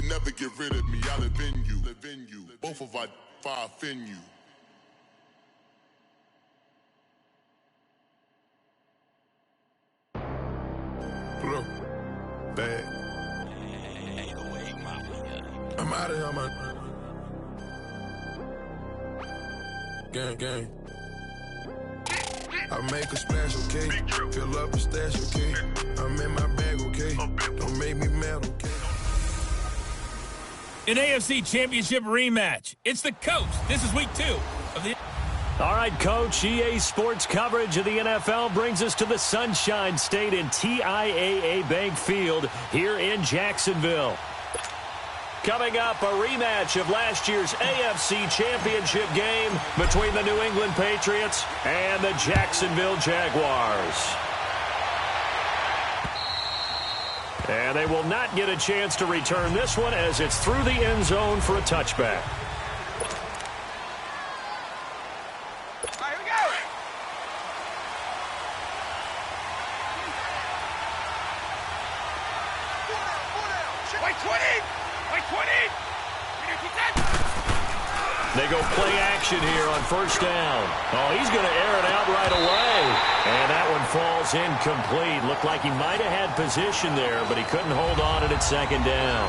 never get rid of me. I live in you. Both of our fire fin you. Bro, bad. I'm out of here, man. Gang. I make a splash, okay? Fill up a stash, okay? I'm in my bag, okay? Don't make me mad, okay? An AFC Championship rematch. It's the Coach. This is week 2 of the... All right, Coach, EA Sports coverage of the NFL brings us to the Sunshine State in TIAA Bank Field here in Jacksonville. Coming up, a rematch of last year's AFC Championship game between the New England Patriots and the Jacksonville Jaguars. And they will not get a chance to return this one as it's through the end zone for a touchback. They go play action here on first down. Oh, he's going to air it out right away. And that one falls incomplete. Looked like he might have had position there, but he couldn't hold on at second down.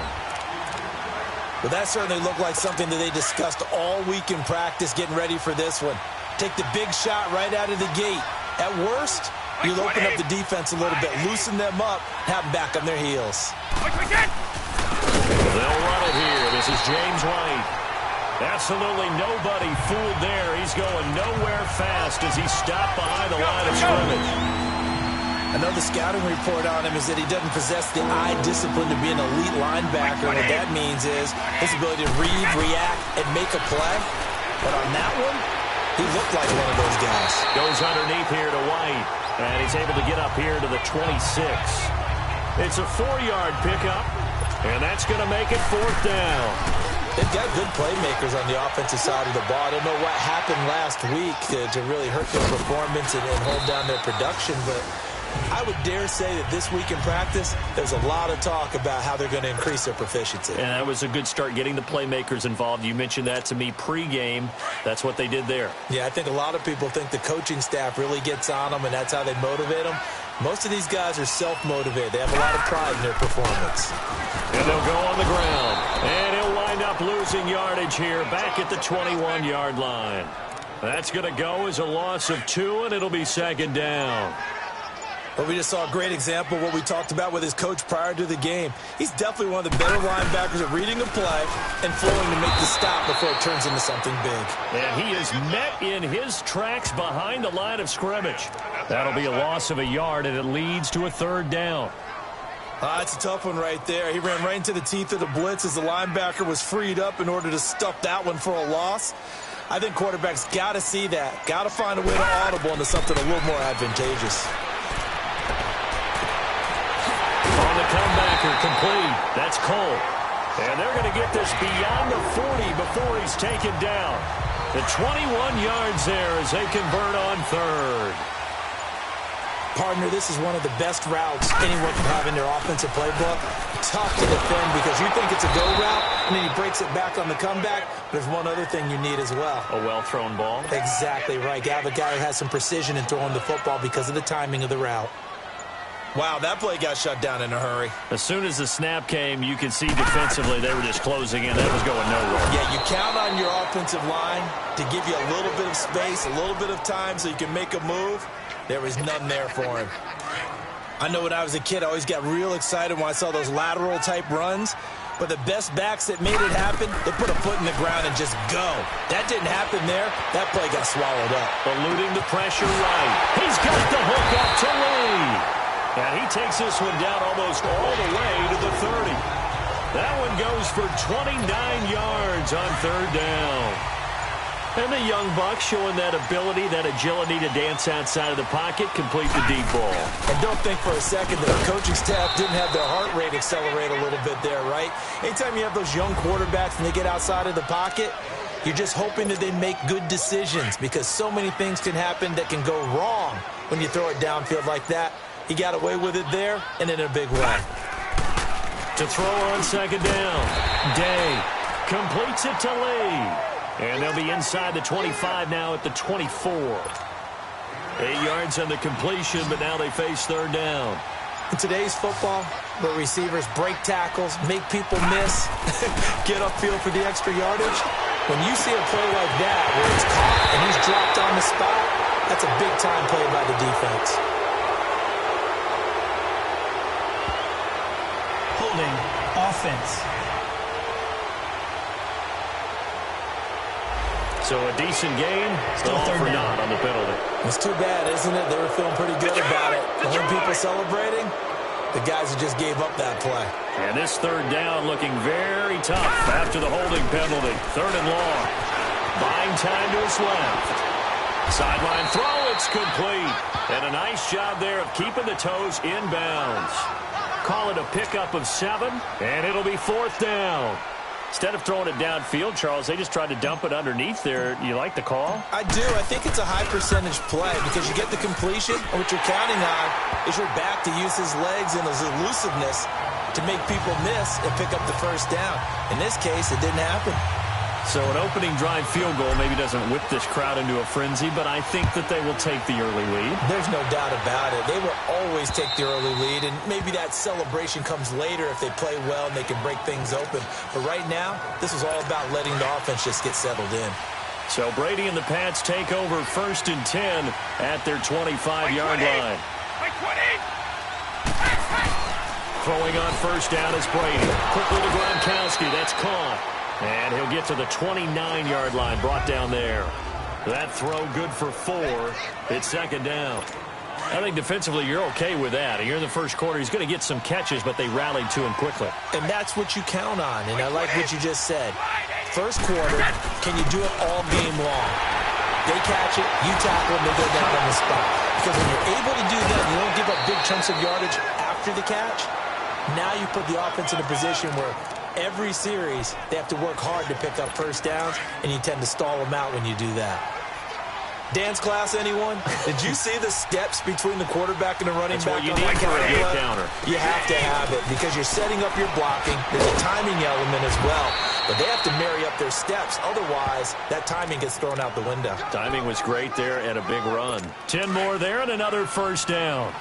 Well, that certainly looked like something that they discussed all week in practice getting ready for this one. Take the big shot right out of the gate. At worst, you'll open up the defense a little bit, loosen them up, have them back on their heels. They'll run it here. This is James White. Absolutely nobody fooled there. He's going nowhere fast as he stopped behind the line of scrimmage. Another scouting report on him is that he doesn't possess the eye discipline to be an elite linebacker. What that means is his ability to read, react, and make a play. But on that one, he looked like one of those guys. Goes underneath here to White, and he's able to get up here to the 26. It's a 4-yard pickup, and that's going to make it 4th down. They've got good playmakers on the offensive side of the ball. I don't know what happened last week to really hurt their performance and hold down their production, but I would dare say that this week in practice, there's a lot of talk about how they're going to increase their proficiency. And that was a good start getting the playmakers involved. You mentioned that to me pregame. That's what they did there. Yeah, I think a lot of people think the coaching staff really gets on them, and that's how they motivate them. Most of these guys are self-motivated. They have a lot of pride in their performance. And they'll go on the ground. And he'll wind up losing yardage here back at the 21-yard line. That's going to go as a loss of 2, and it'll be 2nd down. Well, we just saw a great example of what we talked about with his coach prior to the game. He's definitely one of the better linebackers at reading a play and flowing to make the stop before it turns into something big. And he is met in his tracks behind the line of scrimmage. That'll be a loss of a yard, and it leads to a 3rd down. That's a tough one right there. He ran right into the teeth of the blitz as the linebacker was freed up in order to stuff that one for a loss. I think quarterbacks got to see that. Got to find a way to audible into something a little more advantageous. On the comebacker, complete. That's Cole. And they're going to get this beyond the 40 before he's taken down. The 21 yards there as they convert on 3rd. Partner, this is one of the best routes anyone can have in their offensive playbook. Tough to defend because you think it's a go route, and then he breaks it back on the comeback. There's one other thing you need as well. A well-thrown ball. Exactly right. You have a guy who has some precision in throwing the football because of the timing of the route. Wow, that play got shut down in a hurry. As soon as the snap came, you could see defensively they were just closing in. That was going nowhere. Yeah, you count on your offensive line to give you a little bit of space, a little bit of time so you can make a move. There was none there for him. I know when I was a kid, I always got real excited when I saw those lateral-type runs. But the best backs that made it happen, they put a foot in the ground and just go. That didn't happen there. That play got swallowed up. Eluding the pressure right. He's got the hook up to Lee. And he takes this one down almost all the way to the 30. That one goes for 29 yards on 3rd down. And the young buck showing that ability, that agility to dance outside of the pocket, complete the deep ball. And don't think for a second that the coaching staff didn't have their heart rate accelerate a little bit there, right? Anytime you have those young quarterbacks and they get outside of the pocket, you're just hoping that they make good decisions because so many things can happen that can go wrong when you throw it downfield like that. He got away with it there and in a big way. To throw on second down. Day completes it to Lee. And they'll be inside the 25 now at the 24. 8 yards on the completion, but now they face third down. In today's football, where receivers break tackles, make people miss, get upfield for the extra yardage, when you see a play like that where it's caught and he's dropped on the spot, that's a big-time play by the defense. Holding offense. So a decent game, Still all third for down. naught on the penalty. It's too bad, isn't it? They were feeling pretty good about it. The only people celebrating, the guys who just gave up that play. And this third down looking very tough after the holding penalty. Third and long. Buying time to his left. Sideline throw, it's complete. And a nice job there of keeping the toes inbounds. Call it a pickup of 7, and it'll be fourth down. Instead of throwing it downfield, Charles, they just tried to dump it underneath there. You like the call? I do. I think it's a high-percentage play because you get the completion, and what you're counting on is your back to use his legs and his elusiveness to make people miss and pick up the first down. In this case, it didn't happen. So an opening drive field goal maybe doesn't whip this crowd into a frenzy, but I think that they will take the early lead. There's no doubt about it. They will always take the early lead, and maybe that celebration comes later if they play well and they can break things open. But right now, this is all about letting the offense just get settled in. So Brady and the Pats take over 1st and 10 at their 25-yard line. Throwing on first down is Brady. Quickly to Gronkowski. That's caught. And he'll get to the 29-yard line, brought down there. That throw good for 4. It's second down. I think defensively you're okay with that. Here in the first quarter, he's going to get some catches, but they rallied to him quickly. And that's what you count on, and I like what you just said. First quarter, can you do it all game long? They catch it, you tackle them, they go down on the spot. Because when you're able to do that, you don't give up big chunks of yardage after the catch, now you put the offense in a position where every series, they have to work hard to pick up first downs, and you tend to stall them out when you do that. Dance class, anyone? Did you see the steps between the quarterback and the running back? That's what you need for a good counter. You have to have it because you're setting up your blocking. There's a timing element as well, but they have to marry up their steps. Otherwise, that timing gets thrown out the window. Timing was great there and a big run. 10 more there and another first down.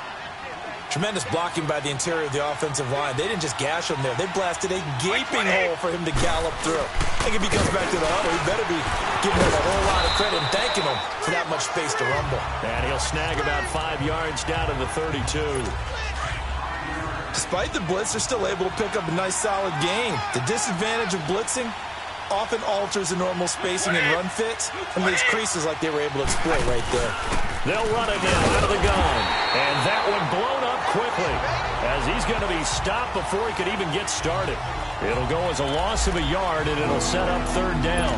Tremendous blocking by the interior of the offensive line. They didn't just gash him there. They blasted a gaping hole for him to gallop through. I think if he comes back to the huddle, he better be giving him a whole lot of credit and thanking him for that much space to rumble. And he'll snag about 5 yards down to the 32. Despite the blitz, they're still able to pick up a nice, solid gain. The disadvantage of blitzing often alters the normal spacing and run fits, and these creases like they were able to exploit right there. They'll run it now out of the gun. And that one blown up quickly as he's going to be stopped before he could even get started. It'll go as a loss of a yard, and it'll set up third down.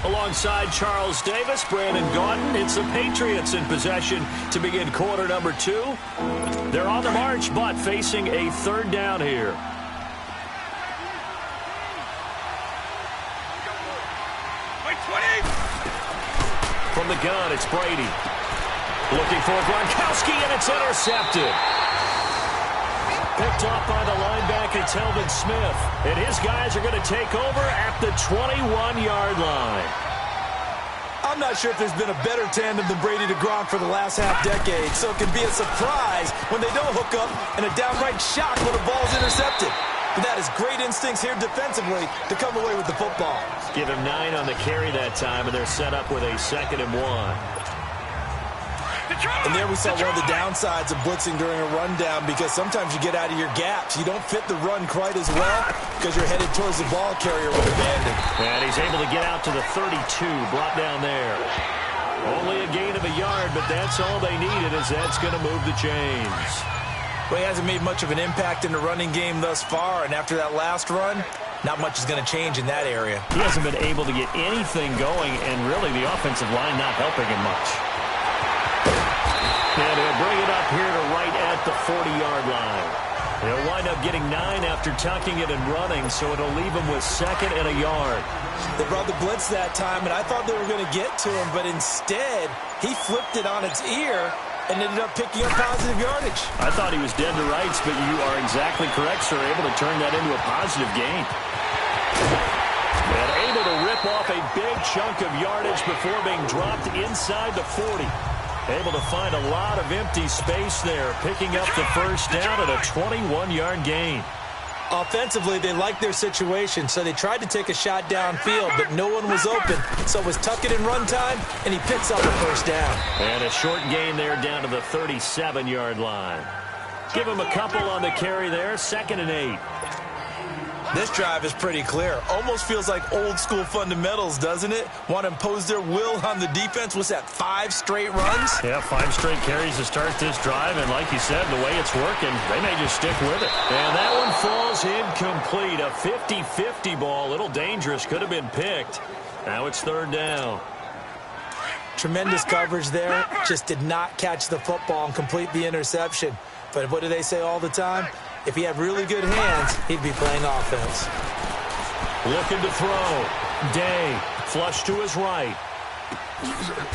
Alongside Charles Davis, Brandon Gaudin, it's the Patriots in possession to begin quarter number 2. They're on the march, but facing a third down here. From the gun, it's Brady. Looking for Gronkowski, and it's intercepted. Picked off by the linebacker, Telvin Smith. And his guys are going to take over at the 21-yard line. I'm not sure if there's been a better tandem than Brady to Gronk for the last half-decade, so it can be a surprise when they don't hook up and a downright shock when the ball's intercepted. But that is great instincts here defensively to come away with the football. Give him 9 on the carry that time, and they're set up with a 2nd and 1. And there we saw one of the downsides of blitzing during a rundown, because sometimes you get out of your gaps. You don't fit the run quite as well because you're headed towards the ball carrier with abandon. And he's able to get out to the 32, brought down there. Only a gain of a yard, but that's all they needed, as that's going to move the chains. Well, he hasn't made much of an impact in the running game thus far, and after that last run, not much is going to change in that area. He hasn't been able to get anything going, and really the offensive line not helping him much. And he'll bring it up here to right at the 40-yard line. He'll wind up getting 9 after tucking it and running, so it'll leave him with 2nd and a yard. They brought the blitz that time, and I thought they were going to get to him, but instead, he flipped it on its ear and ended up picking up positive yardage. I thought he was dead to rights, but you are exactly correct, sir. Able to turn that into a positive gain. And able to rip off a big chunk of yardage before being dropped inside the 40. Able to find a lot of empty space there, picking up the first down at a 21-yard gain. Offensively, they liked their situation, so they tried to take a shot downfield, but no one was open. So it was tuck it in run time, and he picks up a first down. And a short gain there down to the 37-yard line. Give him a couple on the carry there, 2nd and 8. This drive is pretty clear. Almost feels like old-school fundamentals, doesn't it? Want to impose their will on the defense. What's that, 5 straight runs? Yeah, 5 straight carries to start this drive, and like you said, the way it's working, they may just stick with it. And that one falls incomplete. A 50-50 ball, a little dangerous, could have been picked. Now it's 3rd down. Tremendous coverage there. Just did not catch the football and complete the interception. But what do they say all the time? If he had really good hands, he'd be playing offense. Looking to throw. Day, flush to his right.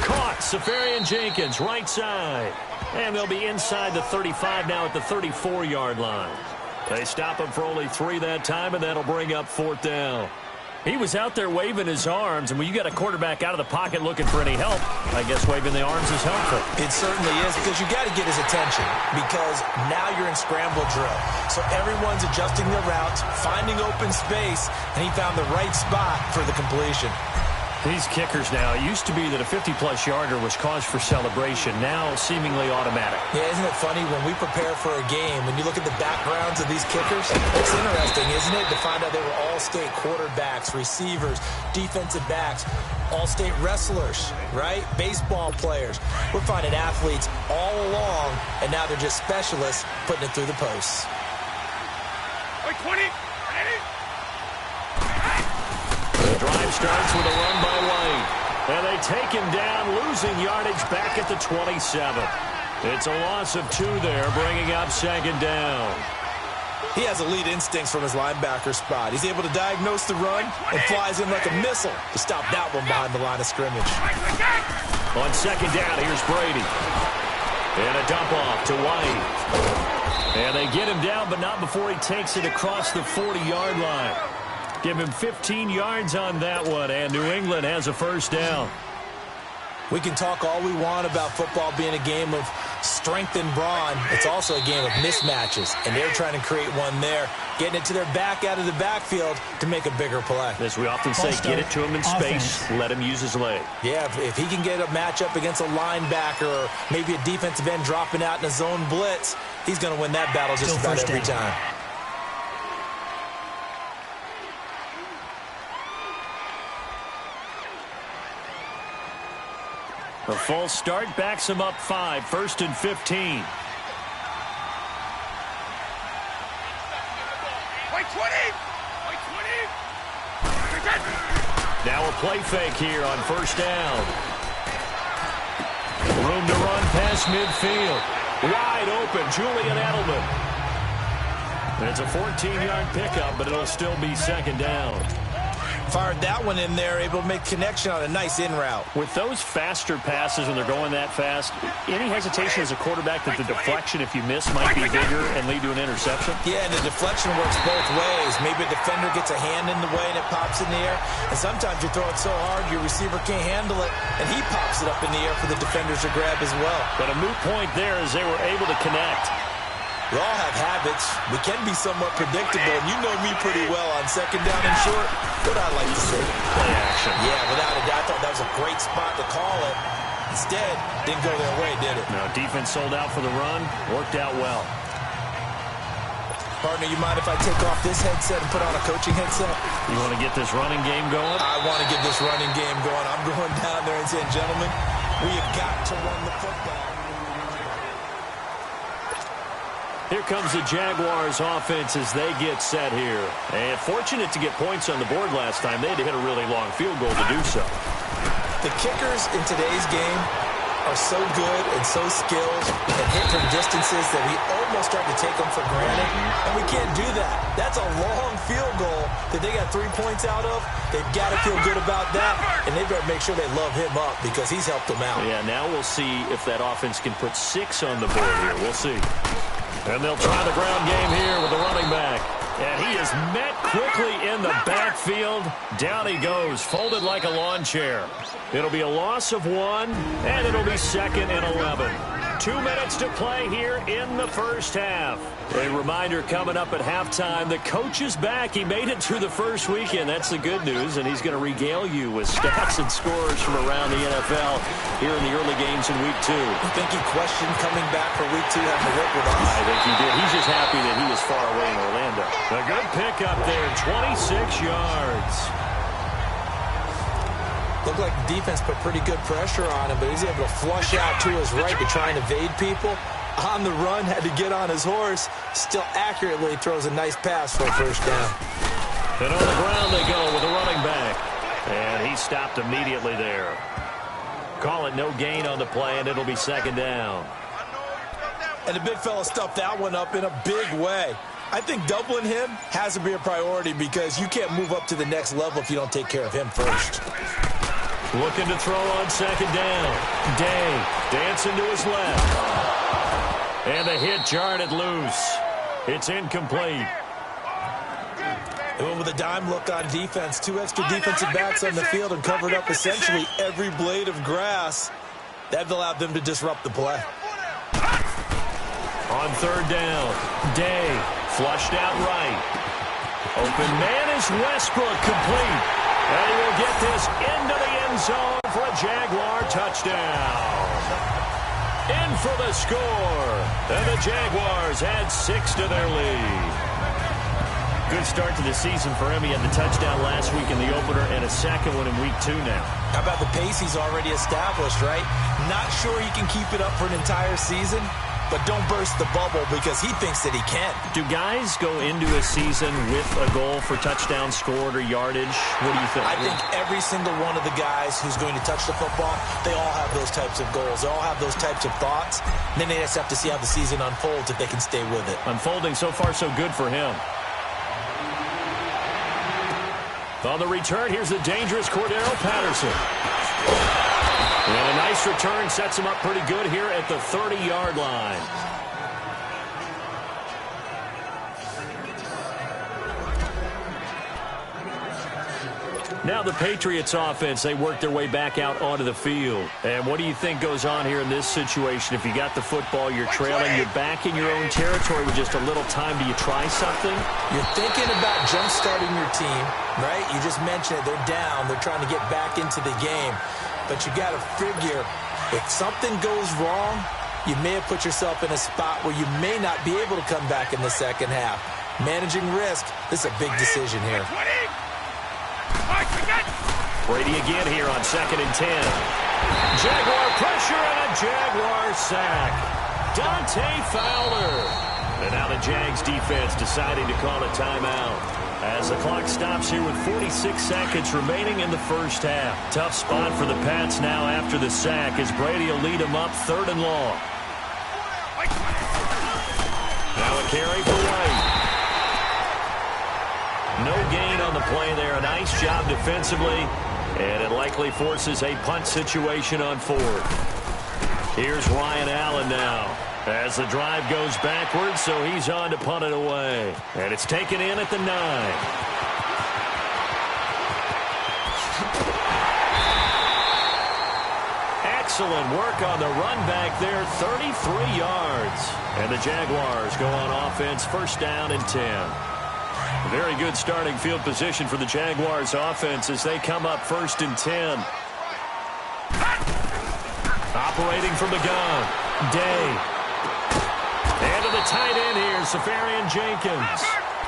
Caught, Safarian Jenkins, right side. And they'll be inside the 35 now at the 34-yard line. They stop him for only 3 that time, and that'll bring up 4th down. He was out there waving his arms, and when you got a quarterback out of the pocket looking for any help, I guess waving the arms is helpful. It certainly is, because you got to get his attention, because now you're in scramble drill. So everyone's adjusting their routes, finding open space, and he found the right spot for the completion. These kickers now, it used to be that a 50-plus yarder was cause for celebration, now seemingly automatic. Yeah, isn't it funny when we prepare for a game, when you look at the backgrounds of these kickers, it's interesting, isn't it, to find out they were all-state quarterbacks, receivers, defensive backs, all-state wrestlers, right? Baseball players. We're finding athletes all along, and now they're just specialists putting it through the posts. 20, ready? The drive starts with a run by White. And they take him down, losing yardage back at the 27. It's a loss of 2 there, bringing up 2nd down. He has elite instincts from his linebacker spot. He's able to diagnose the run and flies in like a missile to stop that one behind the line of scrimmage. On 2nd down, here's Brady. And a dump off to White. And they get him down, but not before he takes it across the 40-yard line. Give him 15 yards on that one, and New England has a first down. We can talk all we want about football being a game of strength and brawn. It's also a game of mismatches, and they're trying to create one there, getting it to their back out of the backfield to make a bigger play. As we often say, get it to him in space, let him use his leg. Yeah, if he can get a matchup against a linebacker or maybe a defensive end dropping out in a zone blitz, he's going to win that battle just about every time. A full start backs him up 5, 1st and 15. Now a play fake here on 1st down. Room to run past midfield. Wide open, Julian Edelman. It's a 14-yard pickup, but it'll still be 2nd down. Fired that one in there, able to make connection on a nice in route. With those faster passes when they're going that fast, any hesitation as a quarterback that the deflection, if you miss, might be bigger and lead to an interception? Yeah, and the deflection works both ways. Maybe a defender gets a hand in the way and it pops in the air. And sometimes you throw it so hard your receiver can't handle it, and he pops it up in the air for the defenders to grab as well. But a moot point there as they were able to connect. We all have habits. We can be somewhat predictable, and you know me pretty well on 2nd down and short. What I like to say. Play action. Yeah, without a doubt, I thought that was a great spot to call it. Instead, didn't go their way, did it? No, defense sold out for the run. Worked out well. Partner, you mind if I take off this headset and put on a coaching headset? You want to get this running game going? I want to get this running game going. I'm going down there and saying, gentlemen, we have got to run the football. Here comes the Jaguars offense as they get set here. And fortunate to get points on the board last time. They had to hit a really long field goal to do so. The kickers in today's game are so good and so skilled and hit from distances that we almost start to take them for granted, and we can't do that. That's a long field goal that they got 3 points out of. They've got to feel good about that, and they better make sure they love him up because he's helped them out. Yeah, now we'll see if that offense can put 6 on the board here. We'll see. And they'll try the ground game here with the running back. And he is met quickly in the backfield. Down he goes, folded like a lawn chair. It'll be a loss of 1, and it'll be 2nd and 11. 2 minutes to play here in the first half. A reminder coming up at halftime, the coach is back. He made it through the first weekend. That's the good news, and he's going to regale you with stats and scores from around the NFL here in the early games in Week 2. You think he questioned coming back for Week 2 having to work with us? I think he did. He's just happy that he was far away in Orlando. A good pickup there, 26 yards. Looked like the defense put pretty good pressure on him, but he's able to flush out to his right to try and evade people. On the run, had to get on his horse. Still accurately throws a nice pass for a first down. And on the ground they go with a running back. And he stopped immediately there. Call it no gain on the play, and it'll be 2nd down. And the big fella stuffed that one up in a big way. I think doubling him has to be a priority because you can't move up to the next level if you don't take care of him first. Looking to throw on 2nd down. Day dancing to his left. And the hit jarred it loose. It's incomplete. They went with a dime look on defense. 2 extra defensive backs on the field and covered up essentially every blade of grass. That allowed them to disrupt the play. On 3rd down, Day flushed out right. Open man is Westbrook, complete. And he will get this into the end zone for a Jaguar touchdown. In for the score. And the Jaguars add 6 to their lead. Good start to the season for him. He had the touchdown last week in the opener and a second one in Week 2 now. How about the pace he's already established, right? Not sure he can keep it up for an entire season, but don't burst the bubble because he thinks that he can. Do guys go into a season with a goal for touchdown scored or yardage? What do you think? I think every single one of the guys who's going to touch the football, they all have those types of goals. They all have those types of thoughts. And then they just have to see how the season unfolds if they can stay with it. Unfolding so far so good for him. On the return, here's the dangerous Cordero Patterson. And a nice return sets him up pretty good here at the 30-yard line. Now the Patriots offense, they work their way back out onto the field. And what do you think goes on here in this situation? If you got the football, you're trailing, you're back in your own territory with just a little time. Do you try something? You're thinking about jump-starting your team, right? You just mentioned it. They're down. They're trying to get back into the game. But you got to figure, if something goes wrong, you may have put yourself in a spot where you may not be able to come back in the second half. Managing risk, this is a big decision here. Brady again here on 2nd and 10. Jaguar pressure and a Jaguar sack. Dante Fowler. And now the Jags defense deciding to call a timeout as the clock stops here with 46 seconds remaining in the first half. Tough spot for the Pats now after the sack as Brady will lead them up 3rd and long. Now a carry for White. No gain on the play there. A nice job defensively. And it likely forces a punt situation on 4th. Here's Ryan Allen now as the drive goes backwards, so he's on to punt it away. And it's taken in at the 9. Excellent work on the run back there, 33 yards. And the Jaguars go on offense, 1st down and 10. Very good starting field position for the Jaguars offense as they come up 1st and 10. Operating from the gun, Day. And to the tight end here, Safarian Jenkins.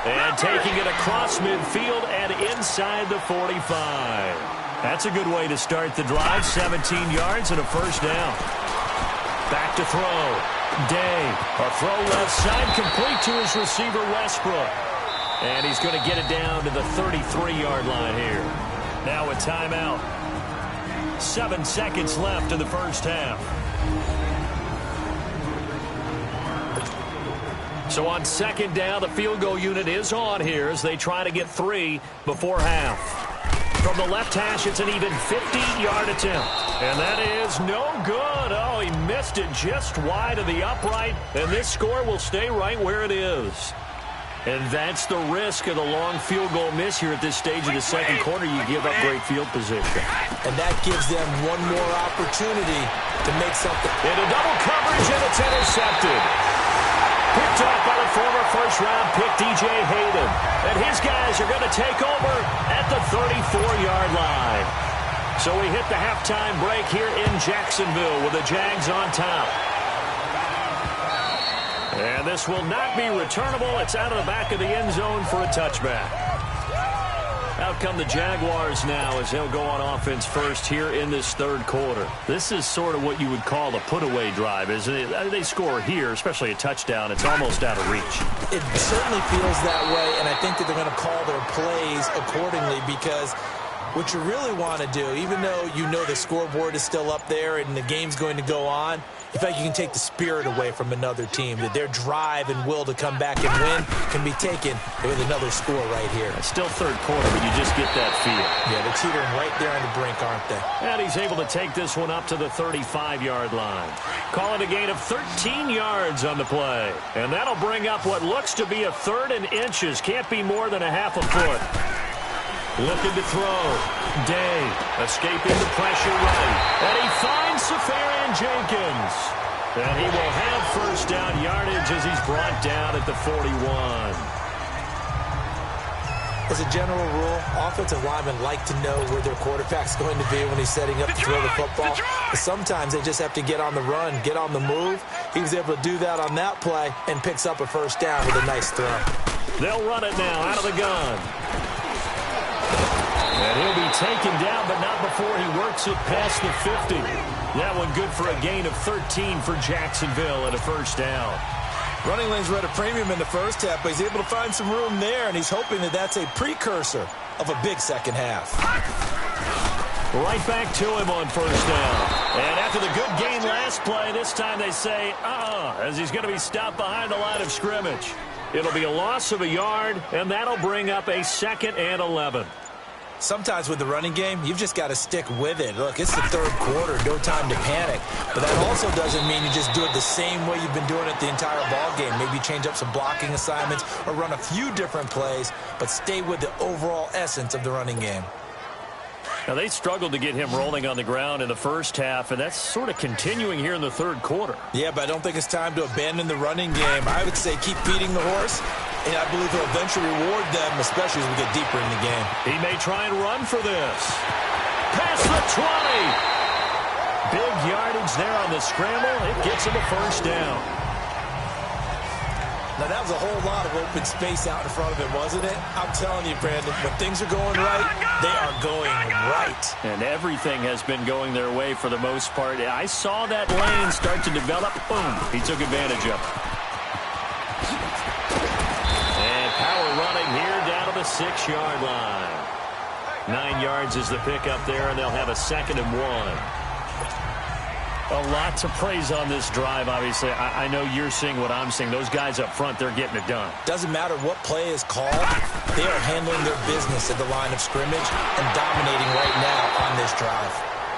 And taking it across midfield and inside the 45. That's a good way to start the drive, 17 yards and a 1st down. Back to throw, Day. A throw left side, complete to his receiver, Westbrook. And he's going to get it down to the 33-yard line here. Now a timeout. 7 seconds left in the first half. So on second down, the field goal unit is on here as they try to get 3 before half. From the left hash, it's an even 50-yard attempt. And that is no good. Oh, he missed it just wide of the upright, and this score will stay right where it is. And that's the risk of the long field goal miss here at this stage of the second quarter. You give up great field position. And that gives them one more opportunity to make something. Into double coverage, and it's intercepted. Picked off by the former first-round pick, DJ Hayden. And his guys are going to take over at the 34-yard line. So we hit the halftime break here in Jacksonville with the Jags on top. And this will not be returnable. It's out of the back of the end zone for a touchback. Out come the Jaguars now as they'll go on offense first here in this third quarter. This is sort of what you would call a put-away drive, isn't it? They score here, especially a touchdown. It's almost out of reach. It certainly feels that way, and I think that they're going to call their plays accordingly because what you really want to do, even though you know the scoreboard is still up there and the game's going to go on, in fact, you can take the spirit away from another team. That their drive and will to come back and win can be taken with another score right here. It's still third quarter, but you just get that feel. Yeah, they're teetering right there on the brink, aren't they? And he's able to take this one up to the 35-yard line. Call it a gain of 13 yards on the play. And that'll bring up what looks to be a third and inches. Can't be more than a half a foot. Looking to throw. Day escaping the pressure right. And he finds Safarian Jenkins. And he will have first down yardage as he's brought down at the 41. As a general rule, offensive linemen like to know where their quarterback's going to be when he's setting up to throw the football. But sometimes they just have to get on the run, get on the move. He was able to do that on that play and picks up a first down with a nice throw. They'll run it now out of the gun. And he'll be taken down, but not before he works it past the 50. That one good for a gain of 13 for Jacksonville at a first down. Running lanes were at a premium in the first half, but he's able to find some room there, and he's hoping that that's a precursor of a big second half. Right back to him on first down. And after the good gain last play, this time they say, as he's going to be stopped behind the line of scrimmage. It'll be a loss of a yard, and that'll bring up a 2nd and 11. Sometimes with the running game, you've just got to stick with it. Look, it's the third quarter, no time to panic. But that also doesn't mean you just do it the same way you've been doing it the entire ball game. Maybe change up some blocking assignments or run a few different plays, but stay with the overall essence of the running game. Now, they struggled to get him rolling on the ground in the first half, and that's sort of continuing here in the third quarter. Yeah, but I don't think it's time to abandon the running game. I would say keep feeding the horse, and I believe he'll eventually reward them, especially as we get deeper in the game. He may try and run for this. Past the 20. Big yardage there on the scramble. It gets him a first down. Now, that was a whole lot of open space out in front of him, wasn't it? I'm telling you, Brandon, when things are going right, they are going right. And everything has been going their way for the most part. I saw that lane start to develop. Boom. He took advantage of it. And power running here down to the 6-yard line. 9 yards is the pickup there, and they'll have a 2nd and 1. A lot to praise on this drive, obviously. I know you're seeing what I'm seeing. Those guys up front, they're getting it done. Doesn't matter what play is called. They are handling their business at the line of scrimmage and dominating right now on this drive.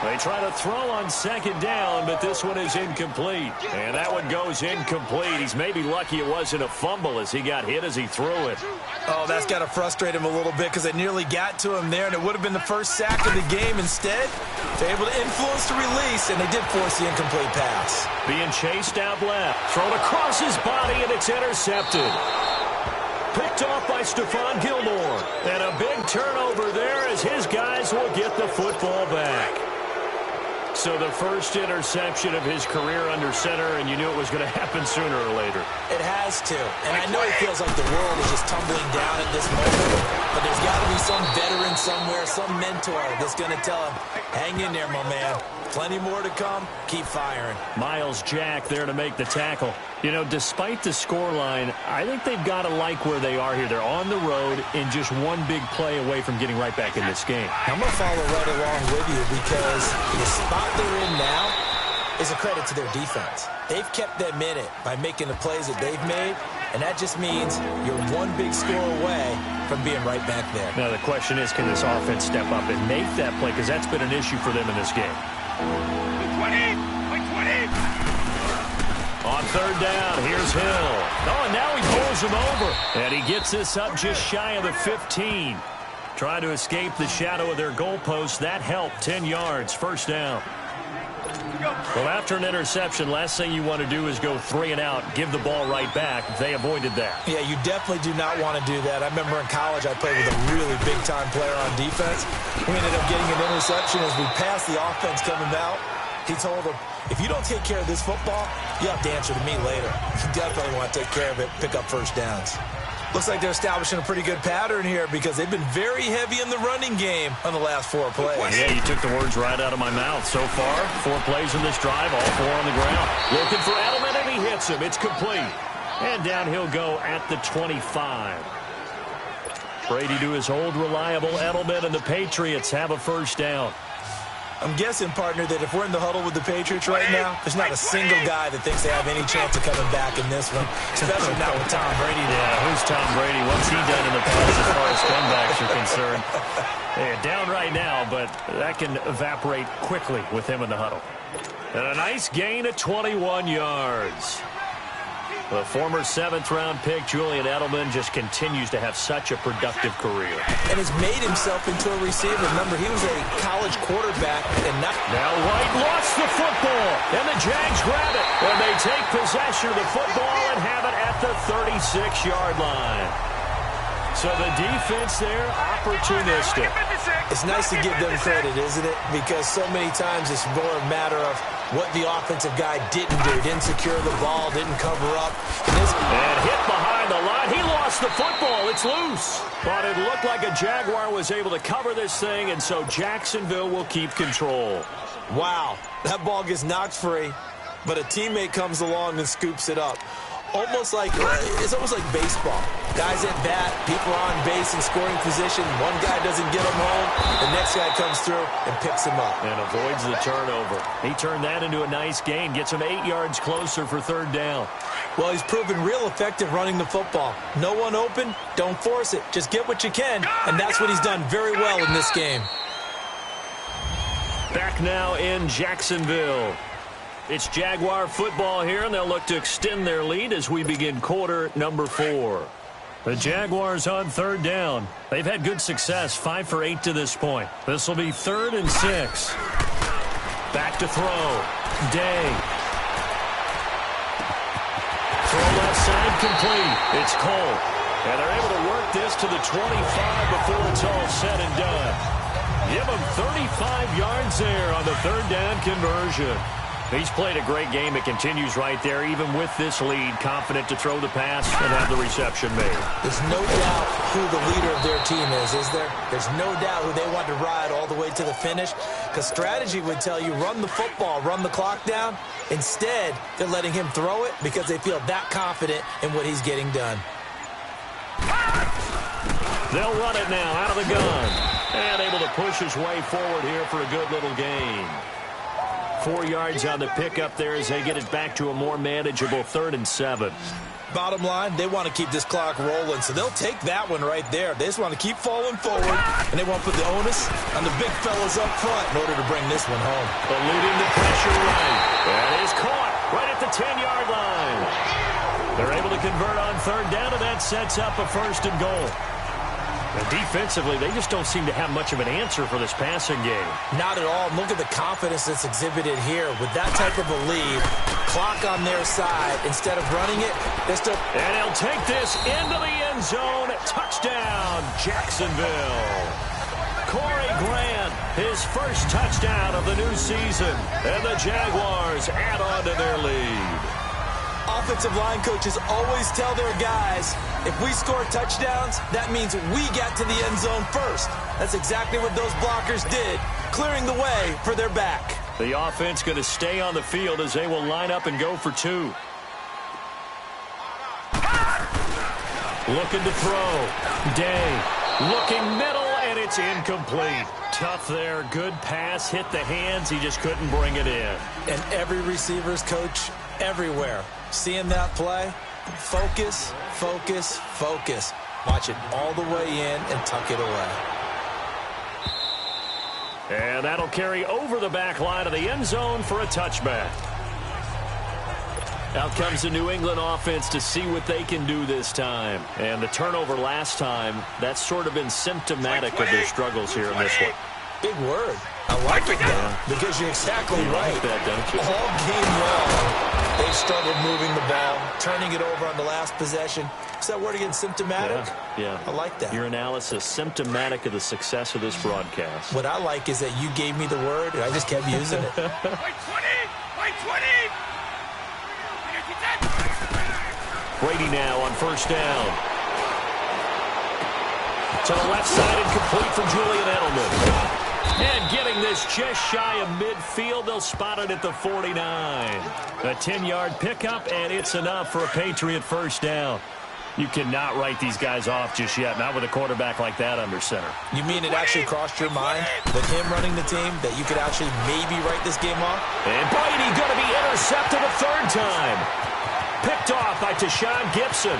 They try to throw on 2nd down, but this one is incomplete. And that one goes incomplete. He's maybe lucky it wasn't a fumble as he got hit as he threw it. Oh, that's got to frustrate him a little bit because it nearly got to him there, and it would have been the first sack of the game. Instead, they're able to influence the release, and they did force the incomplete pass. Being chased out left. Thrown across his body, and it's intercepted. Picked off by Stephon Gilmore. And a big turnover there as his guys will get the football back. So the first interception of his career under center, and you knew it was going to happen sooner or later. It has to. And I know he feels like the world is just tumbling down at this moment, but there's got to be some veteran somewhere, some mentor that's going to tell him, hang in there, my man. Plenty more to come. Keep firing. Miles Jack there to make the tackle. You know, despite the scoreline, I think they've got to like where they are here. They're on the road and just one big play away from getting right back in this game. I'm going to follow right along with you because the spot they're in now is a credit to their defense. They've kept them in it by making the plays that they've made, and that just means you're one big score away from being right back there. Now, the question is, can this offense step up and make that play? Because that's been an issue for them in this game. 20! On third down, here's Hill. Oh, and now he pulls him over. And he gets this up just shy of the 15. Trying to escape the shadow of their goalpost. That helped. 10 yards, first down. Well, after an interception, last thing you want to do is go 3 and out, give the ball right back. They avoided that. Yeah, you definitely do not want to do that. I remember in college I played with a really big-time player on defense. We ended up getting an interception as we passed the offense coming out. He told him, if you don't take care of this football, you have to answer to me later. You definitely want to take care of it, pick up first downs. Looks like they're establishing a pretty good pattern here because they've been very heavy in the running game on the last 4 plays. Yeah, you took the words right out of my mouth. So far, 4 plays in this drive, all 4 on the ground. Looking for Edelman, and he hits him. It's complete. And down he'll go at the 25. Brady to his old reliable Edelman, and the Patriots have a first down. I'm guessing, partner, that if we're in the huddle with the Patriots right now, there's not a single guy that thinks they have any chance of coming back in this one, especially not with Tom Brady. Yeah, who's Tom Brady? What's he done in the past as far as comebacks are concerned? Yeah, down right now, but that can evaporate quickly with him in the huddle. And a nice gain of 21 yards. The former 7th-round pick, Julian Edelman, just continues to have such a productive career. And has made himself into a receiver. Remember, he was a college quarterback. And now White lost the football, and the Jags grab it. And they take possession of the football and have it at the 36-yard line. So the defense there, opportunistic. It's nice to give them credit, isn't it? Because so many times it's more a matter of what the offensive guy didn't do. Didn't secure the ball, didn't cover up. And hit behind the line. He lost the football. It's loose. But it looked like a Jaguar was able to cover this thing, and so Jacksonville will keep control. Wow, that ball gets knocked free, but a teammate comes along and scoops it up. It's almost like baseball. Guys at bat, people are on base in scoring position. One guy doesn't get him home. The next guy comes through and picks him up. And avoids the turnover. He turned that into a nice gain. Gets him 8 yards closer for third down. Well, he's proven real effective running the football. No one open, don't force it. Just get what you can. And that's what he's done very well in this game. Back now in Jacksonville. It's Jaguar football here, and they'll look to extend their lead as we begin quarter number 4. The Jaguars on third down. They've had good success, 5 for 8 to this point. This will be 3rd and 6. Back to throw. Day. Throw left side complete. It's Cole. And they're able to work this to the 25 before it's all said and done. Give them 35 yards there on the third down conversion. He's played a great game. It continues right there, even with this lead, confident to throw the pass and have the reception made. There's no doubt who the leader of their team is there? There's no doubt who they want to ride all the way to the finish, because strategy would tell you run the football, run the clock down. Instead, they're letting him throw it because they feel that confident in what he's getting done. They'll run it now out of the gun. And able to push his way forward here for a good little gain. 4 yards on the pickup there as they get it back to a more manageable 3rd and 7. Bottom line, they want to keep this clock rolling, so they'll take that one right there. They just want to keep falling forward, and they want to put the onus on the big fellas up front in order to bring this one home. Eluding the pressure right. That is caught right at the 10-yard line. They're able to convert on third down, and that sets up a 1st and goal. And defensively, they just don't seem to have much of an answer for this passing game. Not at all. Look at the confidence that's exhibited here. With that type of a lead, clock on their side, instead of running it, they're still... And he'll take this into the end zone. Touchdown, Jacksonville. Corey Grant his first touchdown of the new season, and the Jaguars add on to their lead. Offensive line coaches always tell their guys, if we score touchdowns, that means we got to the end zone first. That's exactly what those blockers did, clearing the way for their back. The offense going to stay on the field as they will line up and go for two. Looking to throw. Day looking middle, and it's incomplete. Tough there. Good pass. Hit the hands. He just couldn't bring it in. And every receiver's coach everywhere. Seeing that play, focus, focus, focus. Watch it all the way in and tuck it away. And that'll carry over the back line of the end zone for a touchback. Out comes the New England offense to see what they can do this time. And the turnover last time, that's sort of been symptomatic of their struggles here in this one. Big word. I like it, because you're exactly right. Like that, don't you? All game long, they've struggled moving the ball, turning it over on the last possession. Is that word again, symptomatic? Yeah. I like that. Your analysis, symptomatic of the success of this broadcast. What I like is that you gave me the word, and I just kept using it. Brady now on first down. To the left side and complete for Julian Edelman. And getting this just shy of midfield, they'll spot it at the 49. A 10-yard pickup, and it's enough for a Patriot first down. You cannot write these guys off just yet, not with a quarterback like that under center. You mean it actually crossed your mind, with him running the team, that you could actually maybe write this game off? And Brady going to be intercepted a third time. Picked off by Tashawn Gibson.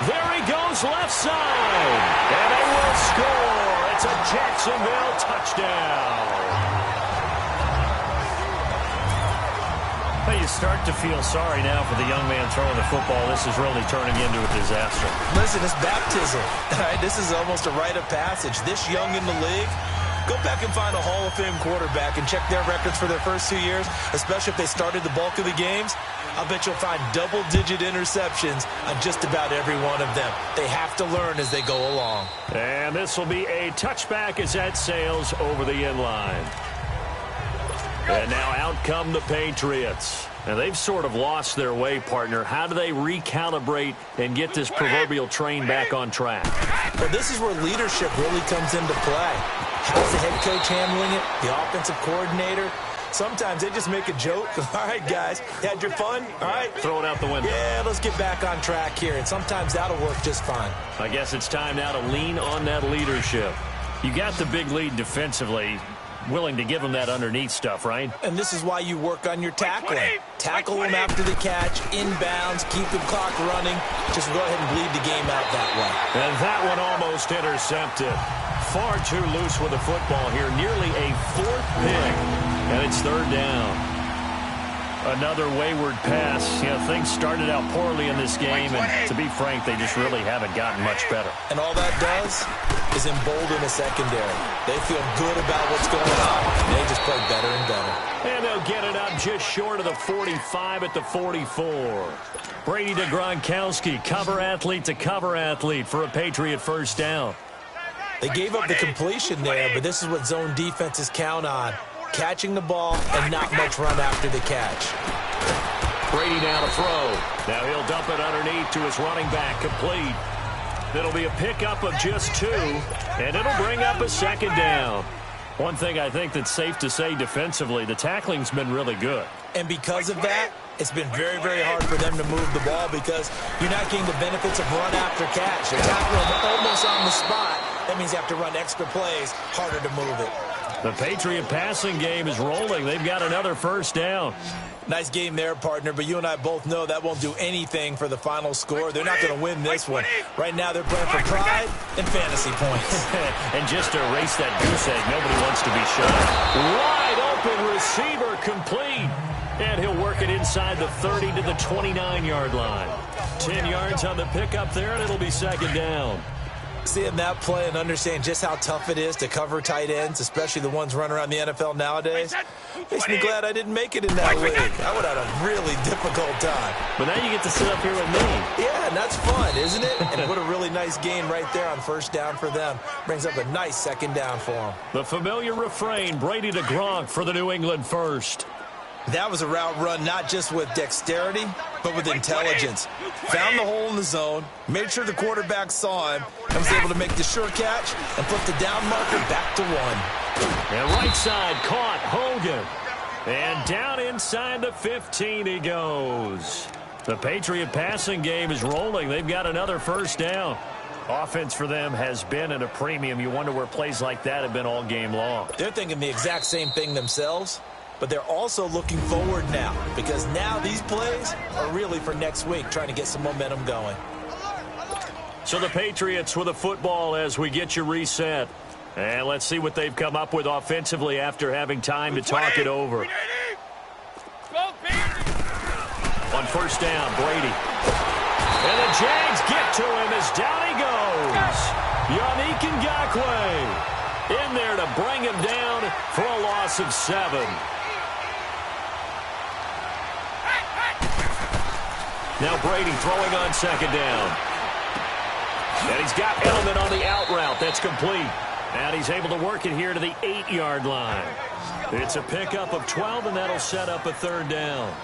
There he goes left side. And they will score. It's a Jacksonville touchdown. Well, you start to feel sorry now for the young man throwing the football. This is really turning into a disaster. Listen, it's baptism. All right, this is almost a rite of passage. This young in the league, go back and find a Hall of Fame quarterback and check their records for their first 2 years, especially if they started the bulk of the games. I'll bet you'll find double-digit interceptions on just about every one of them. They have to learn as they go along. And this will be a touchback as that sails over the end line. And now out come the Patriots. Now they've sort of lost their way, partner. How do they recalibrate and get this proverbial train back on track? Well, this is where leadership really comes into play. How's the head coach handling it? The offensive coordinator? Sometimes they just make a joke. All right, guys, you had your fun? All right. Throw it out the window. Yeah, let's get back on track here. And sometimes that'll work just fine. I guess it's time now to lean on that leadership. You got the big lead defensively. Willing to give them that underneath stuff, right? And this is why you work on your tackling. Tackle them after the catch, inbounds, keep the clock running. Just go ahead and bleed the game out that way. And that one almost intercepted. Far too loose with the football here. Nearly a fourth pick. And it's third down. Another wayward pass. You know, things started out poorly in this game, and to be frank, they just really haven't gotten much better. And all that does is embolden the secondary. They feel good about what's going on, and they just play better and better. And they'll get it up just short of the 45 at the 44. Brady to Gronkowski, cover athlete to cover athlete for a Patriot first down. They gave up the completion there, but this is what zone defenses count on. Catching the ball and not much run after the catch. Brady now to throw. Now he'll dump it underneath to his running back, complete. It'll be a pickup of just 2, and it'll bring up a second down. One thing I think that's safe to say defensively, the tackling's been really good. And because of that, it's been very, very hard for them to move the ball because you're not getting the benefits of run after catch. You're tackling almost on the spot. That means you have to run extra plays, harder to move it. The Patriot passing game is rolling. They've got another first down. Nice game there, partner, but you and I both know that won't do anything for the final score. They're not going to win this one. Right now, they're playing for pride and fantasy points. And just to erase that goose egg, nobody wants to be shot. Wide open receiver, complete. And he'll work it inside the 30 to the 29-yard line. 10 yards on the pickup there, and it'll be second down. Seeing that play and understanding just how tough it is to cover tight ends, especially the ones running around the NFL nowadays, makes me glad I didn't make it in that league. I would have had a really difficult time. But now you get to sit up here with me. Yeah, and that's fun, isn't it? And what a really nice gain right there on first down for them. Brings up a nice second down for them. The familiar refrain, Brady to Gronk for the New England first. That was a route run not just with dexterity, but with intelligence. Found the hole in the zone, made sure the quarterback saw him, and was able to make the sure catch and flip the down marker back to 1. And right side caught Hogan. And down inside the 15 he goes. The Patriot passing game is rolling. They've got another first down. Offense for them has been at a premium. You wonder where plays like that have been all game long. They're thinking the exact same thing themselves. But they're also looking forward now, because now these plays are really for next week, trying to get some momentum going. So the Patriots with a football as we get you reset. And let's see what they've come up with offensively after having time to talk it over. On first down, Brady. And the Jags get to him as down he goes. Yannick Ngakoue in there to bring him down for a loss of 7. Now Brady throwing on second down. And he's got Edelman on the out route. That's complete. And he's able to work it here to the 8-yard line. It's a pickup of 12, and that'll set up a third down.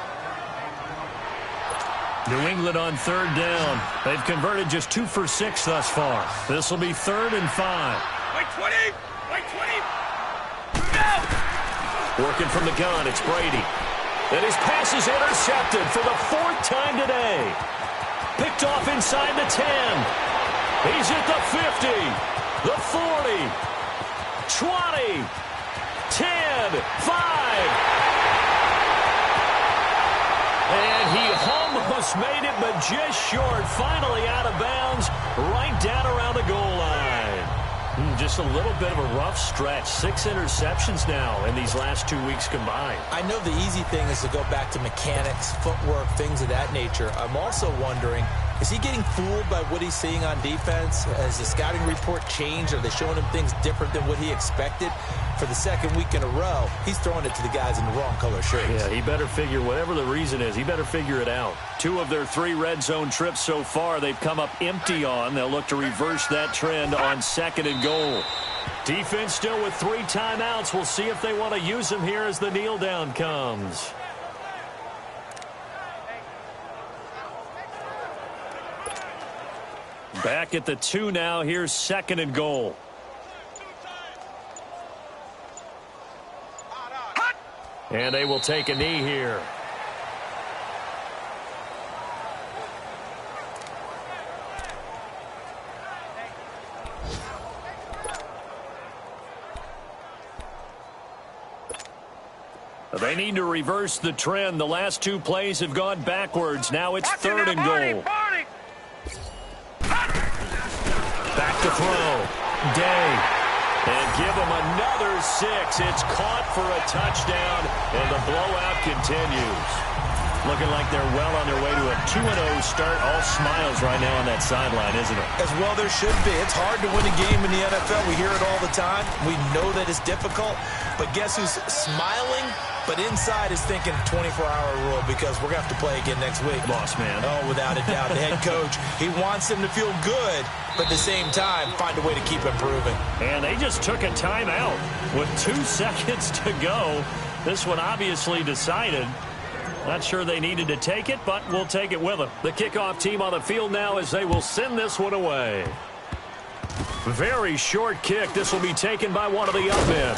New England on third down. They've converted just 2 for 6 thus far. This will be 3rd and 5. Wait 20! Wait 20! No! Working from the gun, it's Brady. And his pass is intercepted for the 4th time today. Picked off inside the 10. He's at the 50, the 40, 20, 10, 5. And he almost made it, but just short. Finally out of bounds, right down around the goal line. Just a little bit of a rough stretch. 6 interceptions now in these last 2 weeks combined. I know the easy thing is to go back to mechanics, footwork, things of that nature. I'm also wondering, is he getting fooled by what he's seeing on defense? Has the scouting report changed? Are they showing him things different than what he expected? For the second week in a row, he's throwing it to the guys in the wrong color shirts. Yeah, he better figure, whatever the reason is, he better figure it out. 2 of their 3 red zone trips so far, they've come up empty on. They'll look to reverse that trend on 2nd and goal. Defense still with 3 timeouts. We'll see if they want to use them here as the kneel down comes. Back at the 2 now. Here's 2nd and goal. And they will take a knee here. They need to reverse the trend. The last 2 plays have gone backwards. Now it's 3rd and goal. Back to throw. Day. And give them another 6. It's caught for a touchdown, and the blowout continues. Looking like they're well on their way to a 2-0 start. All smiles right now on that sideline, isn't it? As well there should be. It's hard to win a game in the NFL. We hear it all the time. We know that it's difficult. But guess who's smiling? But inside is thinking 24-hour rule, because we're going to have to play again next week. Boss man. Oh, without a doubt. The head coach, he wants them to feel good, but at the same time, find a way to keep improving. And they just took a timeout with 2 seconds to go. This one obviously decided. Not sure they needed to take it, but we'll take it with them. The kickoff team on the field now as they will send this one away. Very short kick. This will be taken by one of the up men.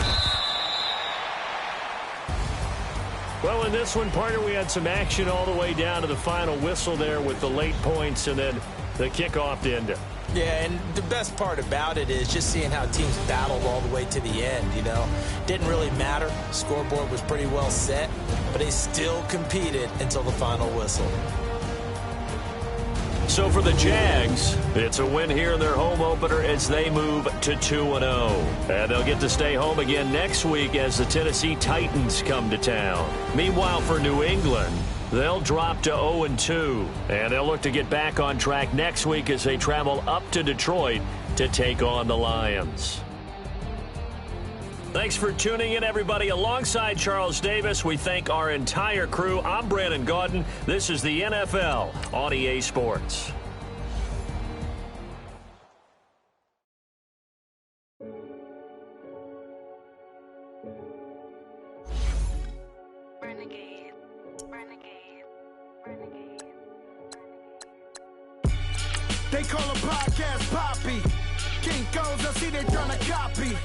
Well, in this one, partner, we had some action all the way down to the final whistle there with the late points and then the kickoff to end it. Yeah, and the best part about it is just seeing how teams battled all the way to the end, you know. Didn't really matter. Scoreboard was pretty well set, but they still competed until the final whistle. So for the Jags, it's a win here in their home opener as they move to 2-0. And they'll get to stay home again next week as the Tennessee Titans come to town. Meanwhile, for New England, they'll drop to 0-2. And they'll look to get back on track next week as they travel up to Detroit to take on the Lions. Thanks for tuning in, everybody. Alongside Charles Davis, we thank our entire crew. I'm Brandon Gaudin. This is the NFL on EA Sports. Renegade, renegade, renegade. They call a podcast Poppy. Kinkos, I see they tryna copy.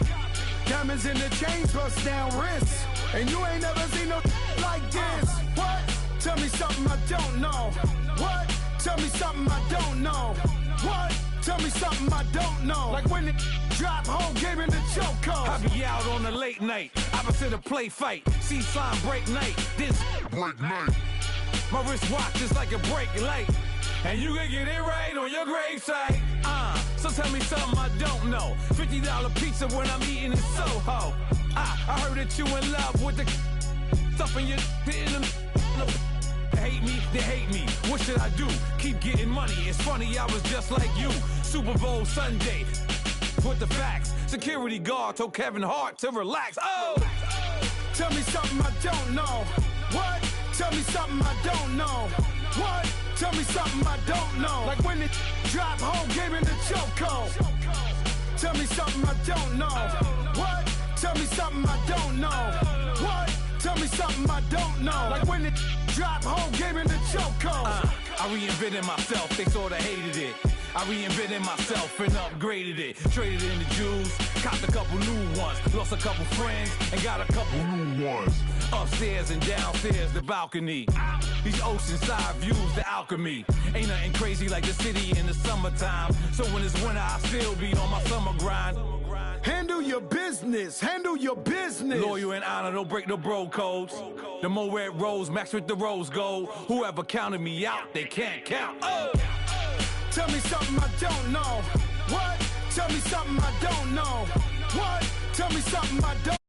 Diamonds in the chains, bust down wrists. And you ain't never seen no like this. What? Tell me something I don't know. What? Tell me something I don't know. What? Tell me something I don't know. Like when it drop, whole game in the chokehold. I be out on a late night, opposite a play fight. See sign break night, this break night. My wristwatch is like a break light. And you can get it right on your gravesite. So tell me something I don't know. $50 pizza when I'm eating in Soho. I heard that you in love with the stuff in your in them. Hate me, they hate me. What should I do? Keep getting money. It's funny, I was just like you. Super Bowl Sunday. With the facts. Security guard told Kevin Hart to relax. Oh! Tell me something I don't know. What? Tell me something I don't know. What? Tell me something I don't know. Like when it drop, whole game in the chokehold. Tell me something I don't know. What? Tell me something I don't know. What? Tell me something I don't know. Like when it drop, whole game in the chokehold. I reinvented myself, they sorta hated it. I reinvented myself and upgraded it. Traded in the Jews, copped a couple new ones. Lost a couple friends and got a couple new ones. Upstairs and downstairs, the balcony. These oceanside views, the alchemy. Ain't nothing crazy like the city in the summertime. So when it's winter, I still be on my summer grind. Handle your business, handle your business. Loyal and honor, don't break no bro codes. The more red rose, match with the rose gold. Whoever counted me out, they can't count. Oh! Tell me something I don't know. What? Tell me something I don't know. What? Tell me something I don't